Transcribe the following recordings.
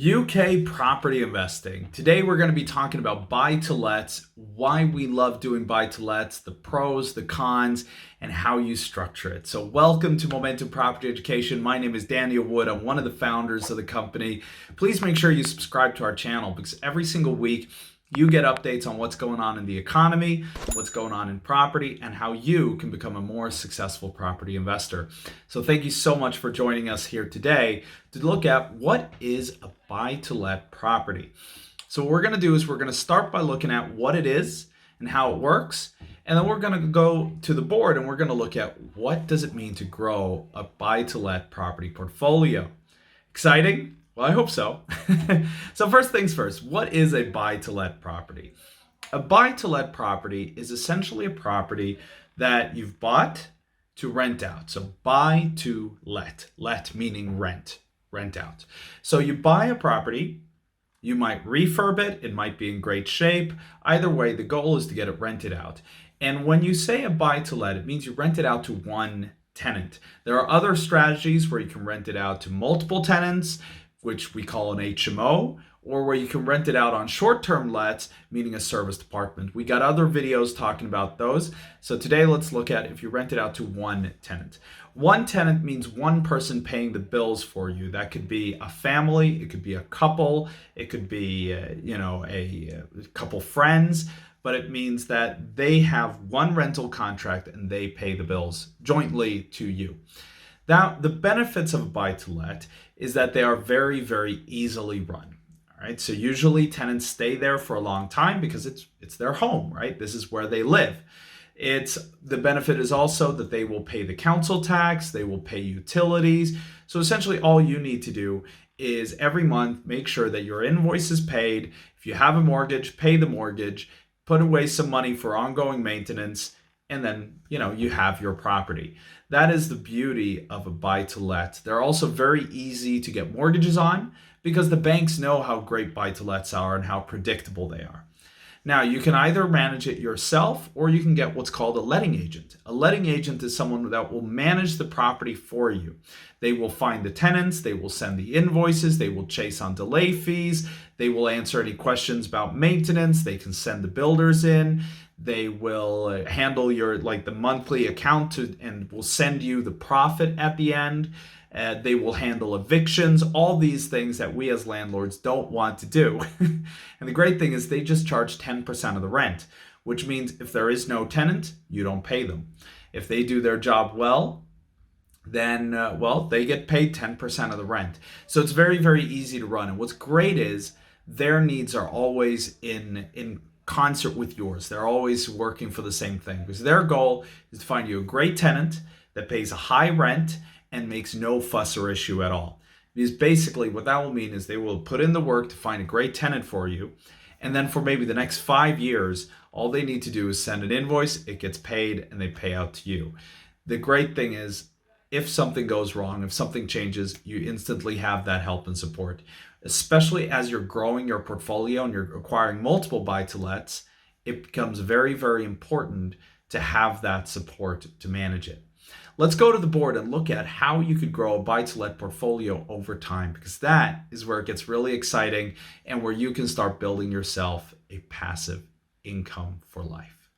UK property investing. Today we're going to be talking about buy-to-lets, why we love doing buy-to-lets, the pros, the cons, and how you structure it. So welcome to Momentum Property Education. My name is Daniel Wood. I'm one of the founders of the company. Please make sure you subscribe to our channel because every single week you get updates on what's going on in the economy, what's going on in property, and how you can become a more successful property investor. So thank you so much for joining us here today to look at what is a buy-to-let property. So what we're going to do is we're going to start by looking at what it is and how it works. And then we're going to go to the board and we're going to look at what does it mean to grow a buy-to-let property portfolio. Exciting? Well, I hope so. So first things first, what is a buy-to-let property? A buy-to-let property is essentially a property that you've bought to rent out. So buy to let meaning rent out. So you buy a property, you might refurb it, it might be in great shape. Either way, the goal is to get it rented out. And when you say a buy-to-let, it means you rent it out to one tenant. There are other strategies where you can rent it out to multiple tenants, which we call an HMO, or where you can rent it out on short-term lets, meaning a service department. We got other videos talking about those. So today let's look at if you rent it out to one tenant. One tenant means one person paying the bills for you. That could be a family, it could be a couple, it could be a couple friends, but it means that they have one rental contract and they pay the bills jointly to you. Now, the benefits of a buy-to-let is that they are very, very easily run. All right, so usually tenants stay there for a long time because it's their home, right? This is where they live. The benefit is also that they will pay the council tax, they will pay utilities. So essentially all you need to do is every month make sure that your invoice is paid. If you have a mortgage, pay the mortgage, put away some money for ongoing maintenance, and then you have your property. That is the beauty of a buy-to-let. They're also very easy to get mortgages on because the banks know how great buy-to-lets are and how predictable they are. Now, you can either manage it yourself or you can get what's called a letting agent. A letting agent is someone that will manage the property for you. They will find the tenants, they will send the invoices, they will chase on delay fees, they will answer any questions about maintenance, they can send the builders in, they will handle your the monthly account and will send you the profit at the end. They will handle evictions, all these things that we as landlords don't want to do. And the great thing is they just charge 10% of the rent, which means if there is no tenant, you don't pay them. If they do their job well, then, they get paid 10% of the rent. So it's very, very easy to run. And what's great is their needs are always in concert with yours. They're always working for the same thing because their goal is to find you a great tenant that pays a high rent and makes no fuss or issue at all. Because basically what that will mean is they will put in the work to find a great tenant for you. And then for maybe the next 5 years, all they need to do is send an invoice, it gets paid, and they pay out to you. The great thing is if something goes wrong, if something changes, you instantly have that help and support. Especially as you're growing your portfolio and you're acquiring multiple buy-to-lets, it becomes very, very important to have that support to manage it. Let's go to the board and look at how you could grow a buy-to-let portfolio over time, because that is where it gets really exciting and where you can start building yourself a passive income for life.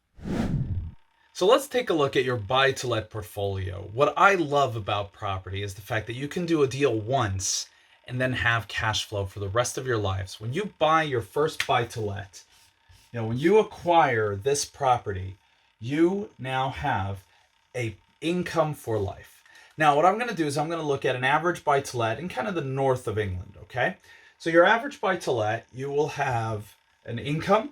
So let's take a look at your buy-to-let portfolio. What I love about property is the fact that you can do a deal once and then have cash flow for the rest of your lives. When you buy your first buy-to-let, when you acquire this property, you now have a income for life. Now, what I'm going to do is I'm going to look at an average buy-to-let in kind of the north of England, okay? So your average buy-to-let, you will have an income,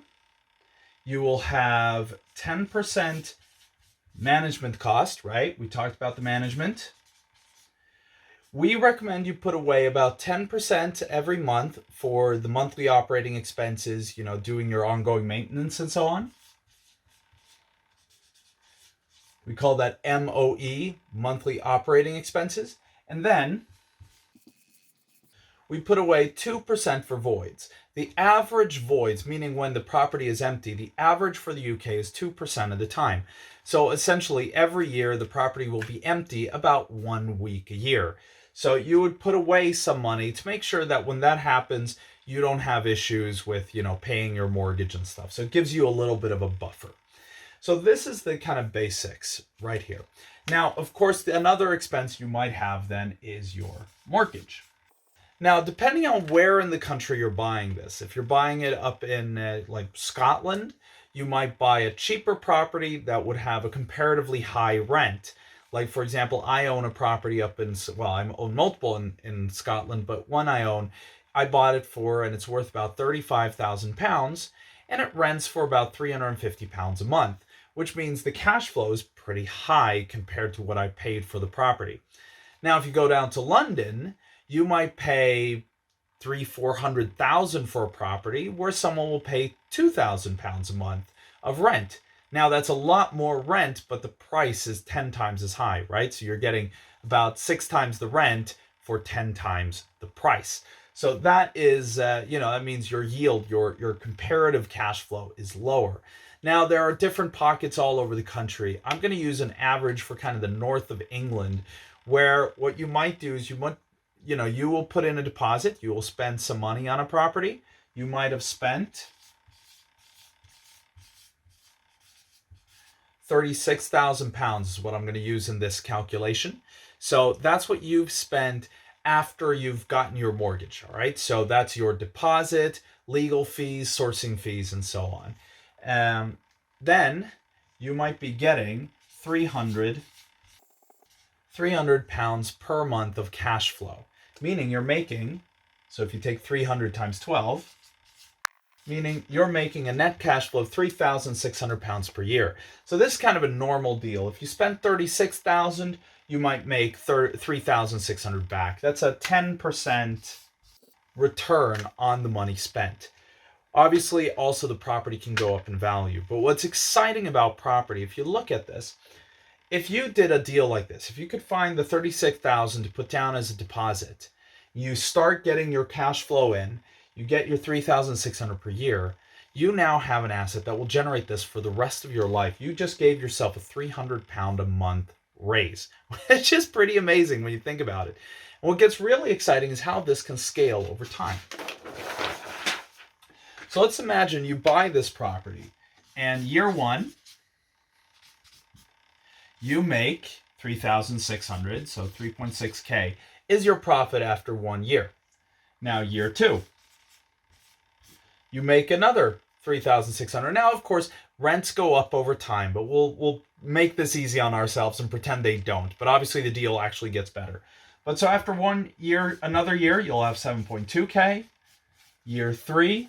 you will have 10% management cost, right? We talked about the management. We recommend you put away about 10% every month for the monthly operating expenses, doing your ongoing maintenance and so on. We call that MOE, monthly operating expenses. And then we put away 2% for voids. The average voids, meaning when the property is empty, the average for the UK is 2% of the time. So essentially every year the property will be empty about 1 week a year. So you would put away some money to make sure that when that happens, you don't have issues with, paying your mortgage and stuff. So it gives you a little bit of a buffer. So this is the kind of basics right here. Now, of course, another expense you might have then is your mortgage. Now, depending on where in the country you're buying this, if you're buying it up in like Scotland, you might buy a cheaper property that would have a comparatively high rent. Like, for example, I own a property up in, well, I own multiple in Scotland, but one I bought it for, and it's worth about £35,000, and it rents for about £350 a month, which means the cash flow is pretty high compared to what I paid for the property. Now, if you go down to London, you might pay 300,000-400,000 for a property where someone will pay £2,000 a month of rent. Now that's a lot more rent, but the price is 10 times as high, right? So you're getting about 6 times the rent for 10 times the price. So that is, that means your yield, your comparative cash flow is lower. Now there are different pockets all over the country. I'm going to use an average for kind of the north of England, where what you might do is you will put in a deposit, you will spend some money on a property. You might have spent £36,000 is what I'm going to use in this calculation. So that's what you've spent after you've gotten your mortgage, all right? So that's your deposit, legal fees, sourcing fees, and so on. Then you might be getting £300 per month of cash flow, meaning you're making, so if you take 300 times 12, meaning you're making a net cash flow of £3,600 per year. So this is kind of a normal deal. If you spend 36,000, you might make 3,600 back. That's a 10% return on the money spent. Obviously, also the property can go up in value. But what's exciting about property, if you look at this, if you did a deal like this, if you could find the 36,000 to put down as a deposit, you start getting your cash flow in, you get your 3,600 per year, you now have an asset that will generate this for the rest of your life. You just gave yourself a £300 a month raise, which is pretty amazing when you think about it. And what gets really exciting is how this can scale over time. So let's imagine you buy this property, and year one, you make 3,600, so 3.6K is your profit after 1 year. Now, year two, you make another 3,600. Now, of course, rents go up over time, but we'll make this easy on ourselves and pretend they don't. But obviously, the deal actually gets better. But so after 1 year, another year, you'll have 7.2K. Year three,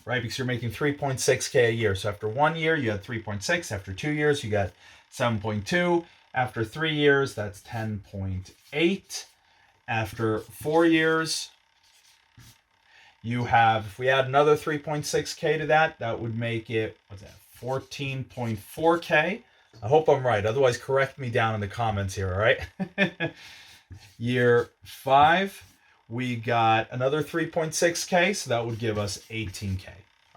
right, because you're making 3.6K a year. So after 1 year, you had 3.6. After 2 years, you got 7.2. After 3 years, that's 10.8. After 4 years, you have, if we add another 3.6K to that, that would make it, 14.4K. I hope I'm right. Otherwise, correct me down in the comments here, all right? Year 5, we got another 3.6K, so that would give us 18K,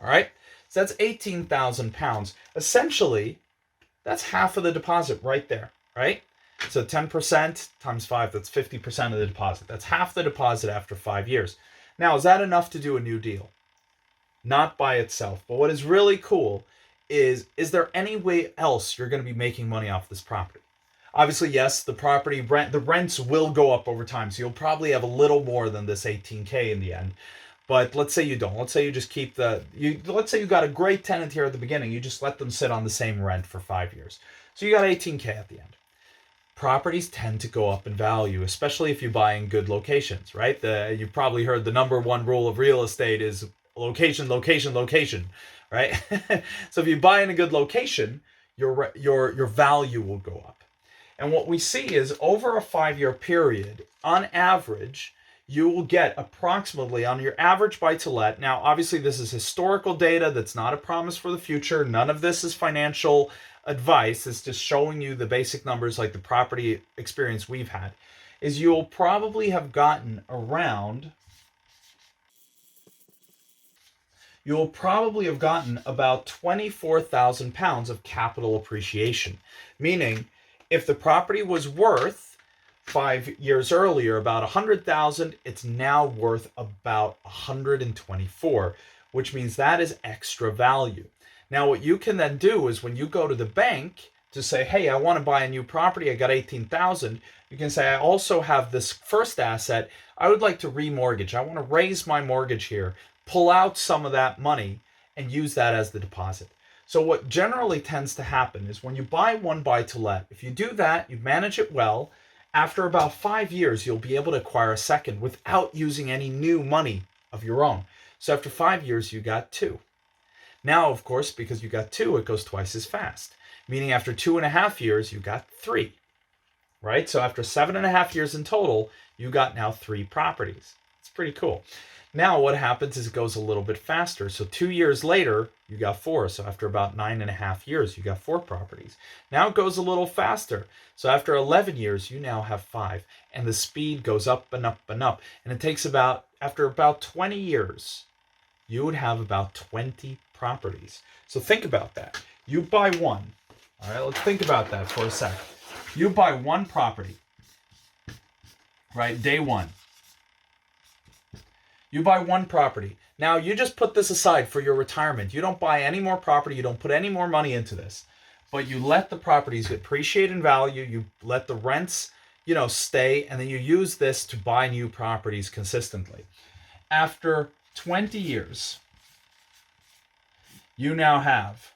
all right? So that's £18,000. Essentially, that's half of the deposit right there, right? So 10% times 5, that's 50% of the deposit. That's half the deposit after 5 years. Now, is that enough to do a new deal? Not by itself. But what is really cool is there any way else you're going to be making money off this property? Obviously, yes, the rents will go up over time. So you'll probably have a little more than this 18K in the end. But let's say you don't. Let's say you just keep let's say you got a great tenant here at the beginning. You just let them sit on the same rent for 5 years. So you got 18K at the end. Properties tend to go up in value, especially if you buy in good locations, right? You've probably heard the number one rule of real estate is location, location, location, right? So if you buy in a good location, your value will go up. And what we see is over a 5-year period, on average, you will get approximately on your average buy-to-let. Now, obviously, this is historical data. That's not a promise for the future. None of this is financial advice. It's just showing you the basic numbers, like the property experience we've had, is you'll probably have gotten about £24,000 of capital appreciation. Meaning, if the property was worth 5 years earlier about 100,000, it's now worth about 124, which means that is extra value. Now what you can then do is when you go to the bank to say, hey, I want to buy a new property, I got 18,000, you can say, I also have this first asset, I would like to remortgage. I want to raise my mortgage here, pull out some of that money and use that as the deposit. So what generally tends to happen is when you buy one buy-to-let, if you do that, you manage it well, after about 5 years, you'll be able to acquire a second without using any new money of your own. So after 5 years, you got two. Now, of course, because you got two, it goes twice as fast. Meaning after 2.5 years, you got three, right? So after 7.5 years in total, you got now 3 properties. It's pretty cool. Now what happens is it goes a little bit faster. So 2 years later, you got 4. So after about 9.5 years, you got 4 properties. Now it goes a little faster. So after 11 years, you now have 5. And the speed goes up and up and up. And it takes after about 20 years, you would have about 20 properties. So think about that. You buy one. All right, let's think about that for a sec. You buy one property, right? Day one. You buy one property. Now, you just put this aside for your retirement. You don't buy any more property. You don't put any more money into this. But you let the properties appreciate in value. You let the rents, stay. And then you use this to buy new properties consistently. After 20 years, you now have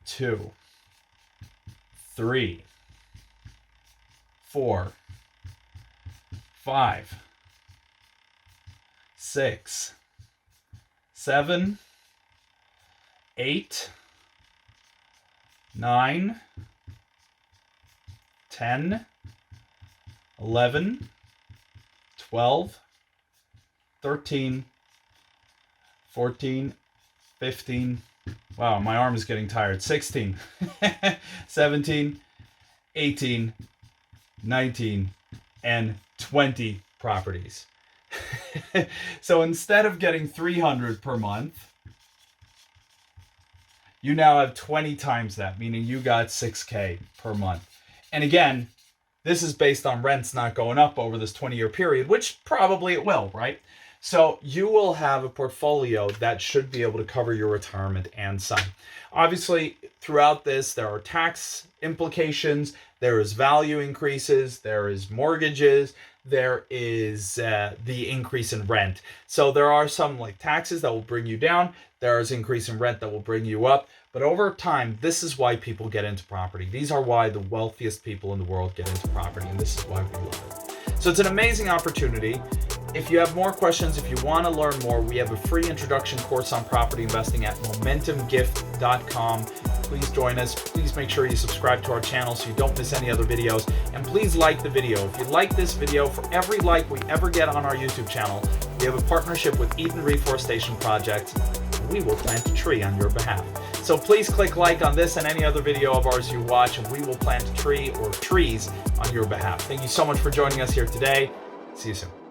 2, 3, 4, 5, 6, 7, 8, 9, 10, 11, 12, 13, 14, 15, wow, my arm is getting tired, 16, 17, 18, 19, and 20 properties. So instead of getting 300 per month, you now have 20 times that, meaning you got 6K per month. And again, this is based on rents not going up over this 20-year period, which probably it will, right? So you will have a portfolio that should be able to cover your retirement and some. Obviously, throughout this, there are tax implications, there is value increases, there is mortgages, there is the increase in rent. So there are some like taxes that will bring you down, there is increase in rent that will bring you up. But over time, this is why people get into property. These are why the wealthiest people in the world get into property, and this is why we love it. So it's an amazing opportunity. If you have more questions, if you want to learn more, we have a free introduction course on property investing at momentumgift.com. Please join us. Please make sure you subscribe to our channel so you don't miss any other videos. And please like the video. If you like this video, for every like we ever get on our YouTube channel, we have a partnership with Eden Reforestation Project. We will plant a tree on your behalf. So please click like on this and any other video of ours you watch, and we will plant a tree or trees on your behalf. Thank you so much for joining us here today. See you soon.